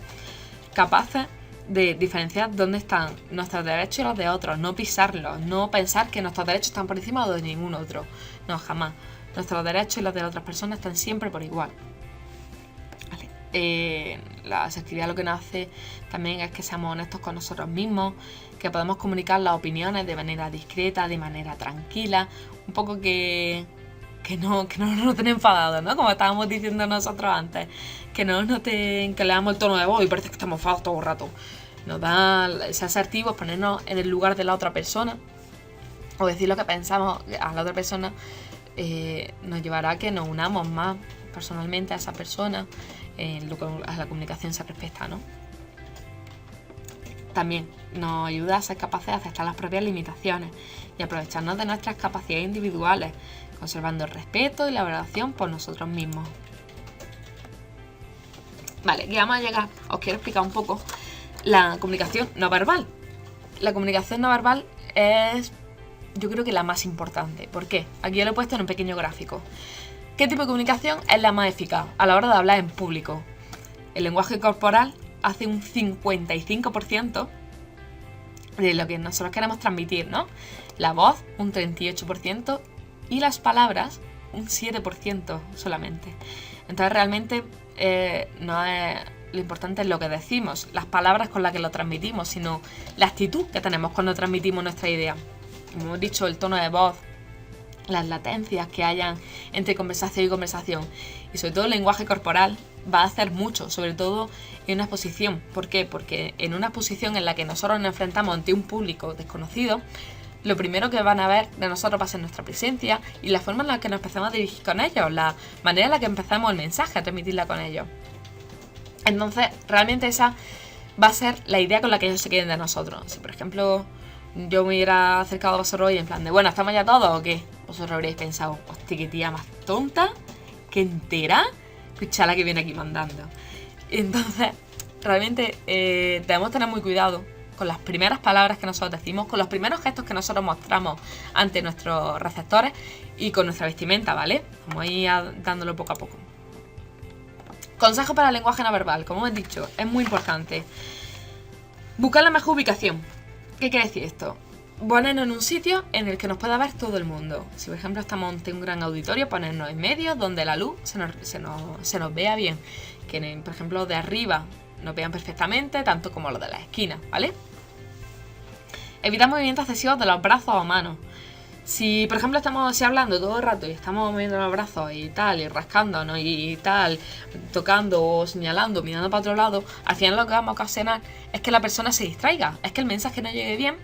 capaces de diferenciar dónde están nuestros derechos y los de otros, no pisarlos, no pensar que nuestros derechos están por encima de ningún otro. No, jamás. Nuestros derechos y los de otras personas están siempre por igual. Vale. La asertividad lo que nos hace también es que seamos honestos con nosotros mismos, que podemos comunicar las opiniones de manera discreta, de manera tranquila, un poco que no nos noten enfadados, ¿no? Como estábamos diciendo nosotros antes, que no nos noten que le damos el tono de voz y parece que estamos enfadados todo el rato. Nos da ser asertivos, ponernos en el lugar de la otra persona o decir lo que pensamos a la otra persona, nos llevará a que nos unamos más personalmente a esa persona en lo que a la comunicación se respecta, ¿no? También nos ayuda a ser capaces de aceptar las propias limitaciones y aprovecharnos de nuestras capacidades individuales, conservando el respeto y la valoración por nosotros mismos. Vale, ya vamos a llegar. Os quiero explicar un poco la comunicación no verbal. La comunicación no verbal es, yo creo que la más importante. ¿Por qué? Aquí lo he puesto en un pequeño gráfico. ¿Qué tipo de comunicación es la más eficaz a la hora de hablar en público? El lenguaje corporal hace un 55% de lo que nosotros queremos transmitir, ¿no? La voz, un 38%, y las palabras, un 7% solamente. Entonces realmente no es lo importante es lo que decimos, las palabras con las que lo transmitimos, sino la actitud que tenemos cuando transmitimos nuestra idea. Como hemos dicho, el tono de voz, las latencias que hayan entre conversación y conversación, y sobre todo el lenguaje corporal va a hacer mucho, sobre todo en una exposición. ¿Por qué? Porque en una exposición en la que nosotros nos enfrentamos ante un público desconocido, lo primero que van a ver de nosotros va a ser nuestra presencia y la forma en la que nos empezamos a dirigir con ellos, la manera en la que empezamos el mensaje a transmitirla con ellos. Entonces, realmente esa va a ser la idea con la que ellos se queden de nosotros. Si, por ejemplo, yo me hubiera acercado a vosotros hoy en plan de, bueno, ¿estamos ya todos o qué? Vosotros habréis pensado, hostia, qué tía más tonta, qué entera, escucha la que viene aquí mandando. Entonces, realmente debemos tener muy cuidado con las primeras palabras que nosotros decimos, con los primeros gestos que nosotros mostramos ante nuestros receptores y con nuestra vestimenta, ¿vale? Vamos a ir dándolo poco a poco. Consejo para el lenguaje no verbal, como hemos dicho, es muy importante. Buscar la mejor ubicación. ¿Qué quiere decir esto? Ponernos en un sitio en el que nos pueda ver todo el mundo. Si por ejemplo estamos ante un gran auditorio, ponernos en medio donde la luz se nos vea bien. Que por ejemplo de arriba nos vean perfectamente, tanto como los de las esquinas, ¿vale? Evitar movimientos excesivos de los brazos o manos. Si por ejemplo estamos así hablando todo el rato y estamos moviendo los brazos y tal, y rascándonos y tal, tocando o señalando, mirando para otro lado, al final lo que vamos a ocasionar es que la persona se distraiga, es que el mensaje no llegue bien,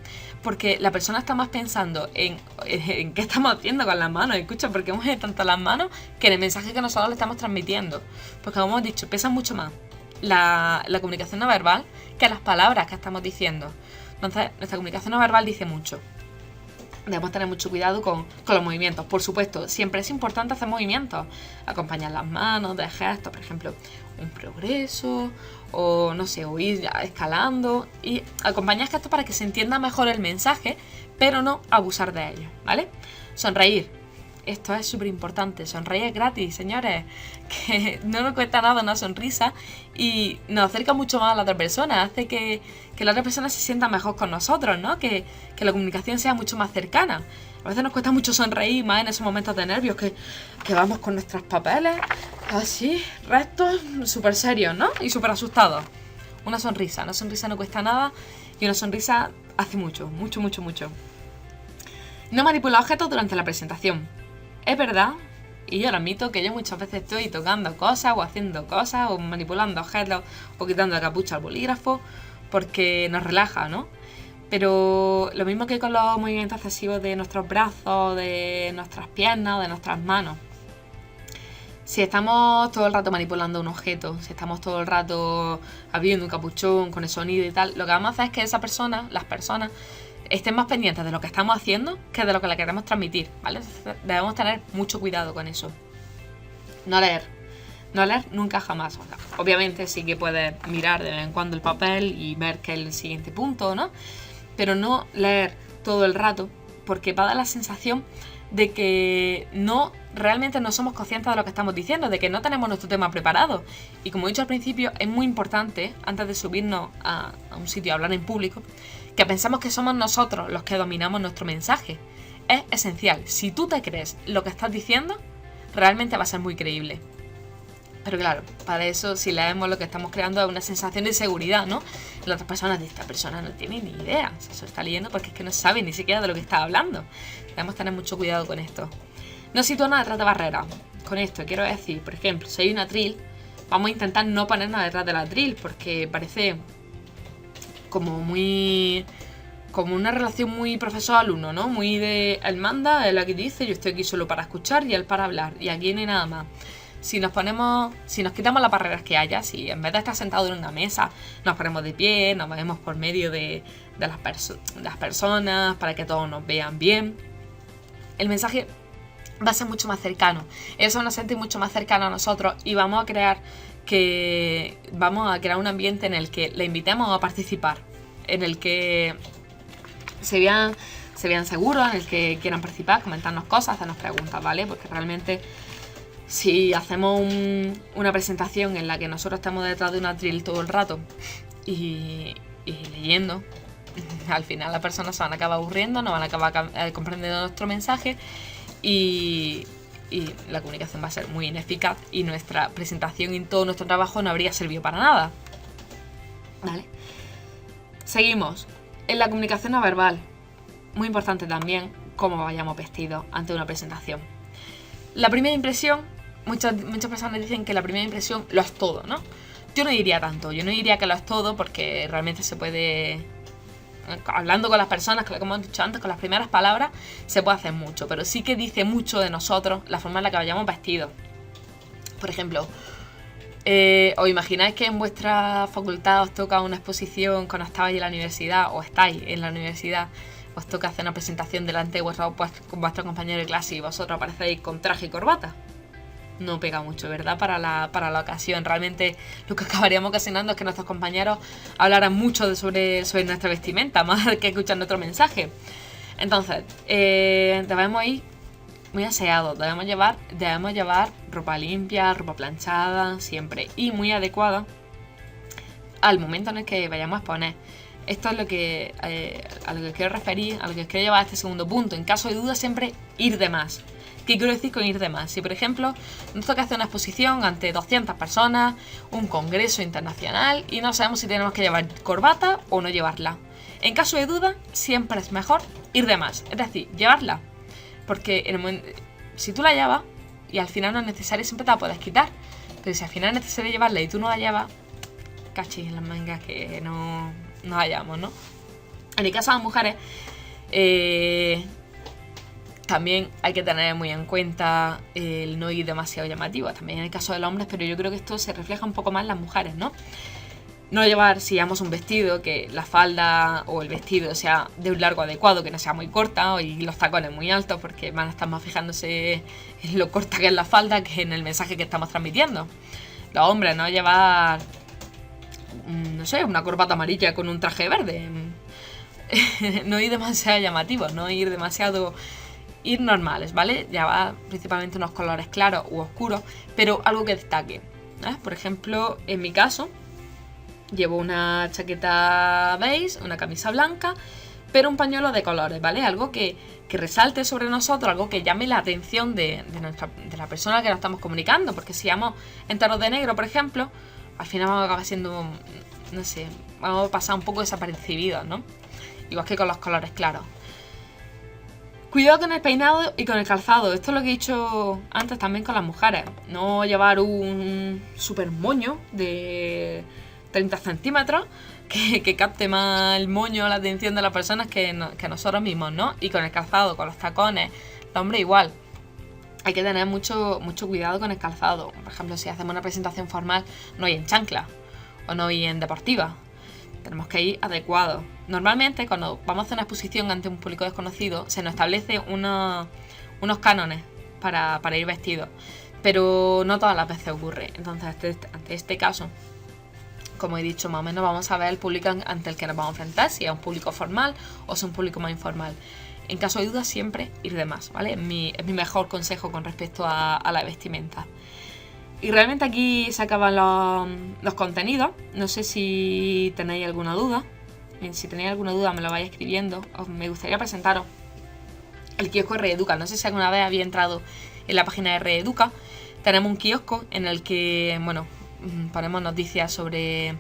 porque la persona está más pensando en qué estamos haciendo con las manos, escucha, porque mueve tanto las manos que en el mensaje que nosotros le estamos transmitiendo. Porque como hemos dicho, pesa mucho más la comunicación no verbal que las palabras que estamos diciendo. Entonces, nuestra comunicación no verbal dice mucho. Debemos tener mucho cuidado con los movimientos. Por supuesto, siempre es importante hacer movimientos. Acompañar las manos de gestos, por ejemplo, un progreso o no sé, o ir escalando. Y acompañar gestos para que se entienda mejor el mensaje, pero no abusar de ellos, ¿vale? Sonreír. Esto es súper importante. Sonreír es gratis, señores. Que no nos cuesta nada una sonrisa y nos acerca mucho más a la otra persona. Hace que la otra persona se sienta mejor con nosotros, ¿no? Que la comunicación sea mucho más cercana. A veces nos cuesta mucho sonreír, más en esos momentos de nervios que vamos con nuestros papeles así, rectos, súper serios, ¿no? Y súper asustados. Una sonrisa no cuesta nada y una sonrisa hace mucho, mucho, mucho, mucho. No manipular objetos durante la presentación. Es verdad, y yo lo admito, que yo muchas veces estoy tocando cosas o haciendo cosas o manipulando objetos o quitando la capucha al bolígrafo porque nos relaja, ¿no? Pero lo mismo que con los movimientos excesivos de nuestros brazos, de nuestras piernas o de nuestras manos. Si estamos todo el rato manipulando un objeto, si estamos todo el rato abriendo un capuchón con el sonido y tal, lo que vamos a hacer es que las personas, estén más pendientes de lo que estamos haciendo que de lo que le queremos transmitir, ¿vale? Debemos tener mucho cuidado con eso. No leer nunca jamás. O sea, obviamente sí que puedes mirar de vez en cuando el papel y ver qué es el siguiente punto, ¿no? Pero no leer todo el rato, porque va a dar la sensación de que realmente no somos conscientes de lo que estamos diciendo, de que no tenemos nuestro tema preparado. Y como he dicho al principio, es muy importante, antes de subirnos a un sitio a hablar en público, que pensemos que somos nosotros los que dominamos nuestro mensaje. Es esencial. Si tú te crees lo que estás diciendo, realmente va a ser muy creíble. Pero claro, para eso, si leemos lo que estamos creando es una sensación de seguridad, ¿no? Las otras personas de esta persona no tiene ni idea. Se está leyendo porque es que no sabe ni siquiera de lo que está hablando. Debemos tener mucho cuidado con esto. No situarnos detrás de barreras. Con esto quiero decir, por ejemplo, si hay un atril, vamos a intentar no ponernos detrás del atril porque parece como una relación muy profesor-alumno, ¿no? Muy de él manda, él aquí dice, yo estoy aquí solo para escuchar y él para hablar. Y aquí no hay nada más. Si nos quitamos las barreras que haya, si en vez de estar sentados en una mesa, nos ponemos de pie, nos movemos por medio de las personas para que todos nos vean bien, el mensaje va a ser mucho más cercano. Eso nos siente mucho más cercano a nosotros y vamos a crear un ambiente en el que le invitemos a participar, en el que se vean seguros, en el que quieran participar, comentarnos cosas, hacernos preguntas, ¿vale? Porque realmente si hacemos una presentación en la que nosotros estamos detrás de un atril todo el rato y leyendo, al final las personas se van a acabar aburriendo, no van a acabar comprendiendo nuestro mensaje y la comunicación va a ser muy ineficaz y nuestra presentación y todo nuestro trabajo no habría servido para nada. ¿Vale? Seguimos. En la comunicación no verbal, muy importante también cómo vayamos vestidos ante una presentación. La primera impresión, muchas personas dicen que la primera impresión lo es todo, ¿no? Yo no diría tanto, yo no diría que lo es todo porque realmente se puede, hablando con las personas, como hemos dicho antes, con las primeras palabras, se puede hacer mucho, pero sí que dice mucho de nosotros la forma en la que vayamos vestidos. Por ejemplo, ¿os imagináis que en vuestra facultad os toca una exposición cuando estabais en la universidad o estáis en la universidad? Os toca hacer una presentación delante de vuestro compañero de clase y vosotros aparecéis con traje y corbata. No pega mucho, ¿verdad? Para la ocasión. Realmente lo que acabaríamos ocasionando es que nuestros compañeros hablaran mucho sobre nuestra vestimenta, más que escuchar nuestro mensaje. Entonces, debemos ir muy aseados. Debemos llevar ropa limpia, ropa planchada, siempre. Y muy adecuada al momento en el que vayamos a exponer. Esto es a lo que quiero referir, a lo que os quiero llevar a este segundo punto. En caso de duda, siempre ir de más. ¿Qué quiero decir con ir de más? Si, por ejemplo, nos toca hacer una exposición ante 200 personas, un congreso internacional, y no sabemos si tenemos que llevar corbata o no llevarla. En caso de duda, siempre es mejor ir de más. Es decir, llevarla. Porque si tú la llevas, y al final no es necesario, siempre te la puedes quitar. Pero si al final es necesario llevarla y tú no la llevas, cachis en las mangas que no hallamos, ¿no? En el caso de las mujeres, también hay que tener muy en cuenta el no ir demasiado llamativo. También en el caso de los hombres, pero yo creo que esto se refleja un poco más en las mujeres, ¿no? No llevar, si llevamos un vestido, que la falda o el vestido sea de un largo adecuado, que no sea muy corta, y los tacones muy altos, porque van a estar más fijándose en lo corta que es la falda que en el mensaje que estamos transmitiendo. Los hombres, no llevar, no sé, una corbata amarilla con un traje verde. No ir demasiado llamativos, no ir demasiado... Ir normales, ¿vale? Llevar principalmente unos colores claros u oscuros, pero algo que destaque, ¿eh? Por ejemplo, en mi caso, llevo una chaqueta beige, una camisa blanca, pero un pañuelo de colores, ¿vale? Algo que resalte sobre nosotros, algo que llame la atención de la persona que nos estamos comunicando, porque si vamos enteros de negro, por ejemplo, al final vamos a acabar siendo, no sé, vamos a pasar un poco desapercibidos, ¿no? Igual que con los colores claros. Cuidado con el peinado y con el calzado. Esto es lo que he dicho antes también con las mujeres. No llevar un super moño de 30 centímetros que capte más el moño, la atención de las personas que nosotros mismos, ¿no? Y con el calzado, con los tacones, el hombre igual. Hay que tener mucho cuidado con el calzado. Por ejemplo, si hacemos una presentación formal, no ir en chancla o no ir en deportiva. Tenemos que ir adecuados. Normalmente, cuando vamos a hacer una exposición ante un público desconocido, se nos establece unos cánones para ir vestidos. Pero no todas las veces ocurre. Entonces, ante este caso, como he dicho, más o menos vamos a ver el público ante el que nos vamos a enfrentar, si es un público formal o si es un público más informal. en caso de dudas siempre ir de más, ¿vale? Es mi mejor consejo con respecto a la vestimenta. Y realmente aquí se acaban los contenidos. No sé si tenéis alguna duda. Si tenéis alguna duda me lo vais escribiendo. Me gustaría presentaros el kiosco Reeduca. No sé si alguna vez había entrado en la página de Reeduca. Tenemos un kiosco en el que, bueno, ponemos noticias sobre,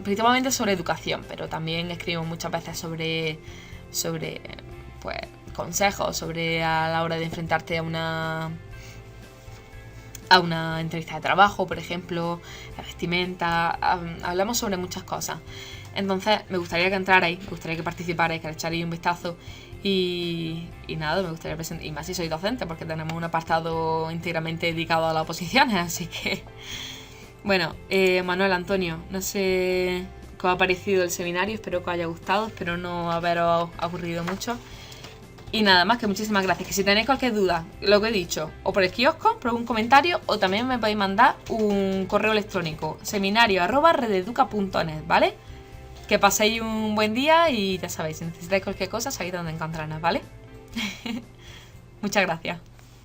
principalmente sobre educación, pero también escribimos muchas veces sobre pues, consejos, sobre a la hora de enfrentarte a una entrevista de trabajo, por ejemplo, la vestimenta, hablamos sobre muchas cosas. Entonces me gustaría que entrarais, me gustaría que participarais, que le echarais un vistazo y nada, me gustaría presentar, y más si soy docente, porque tenemos un apartado íntegramente dedicado a las oposiciones, así que... Bueno, Manuel, Antonio, no sé qué os ha parecido el seminario, espero que os haya gustado, espero no haberos aburrido mucho. Y nada más, que muchísimas gracias. Que si tenéis cualquier duda, lo que he dicho, o por el kiosco, por un comentario, o también me podéis mandar un correo electrónico, seminario@rededuca.net, ¿vale? Que paséis un buen día y ya sabéis, si necesitáis cualquier cosa, sabéis dónde encontrarnos, ¿vale? Muchas gracias.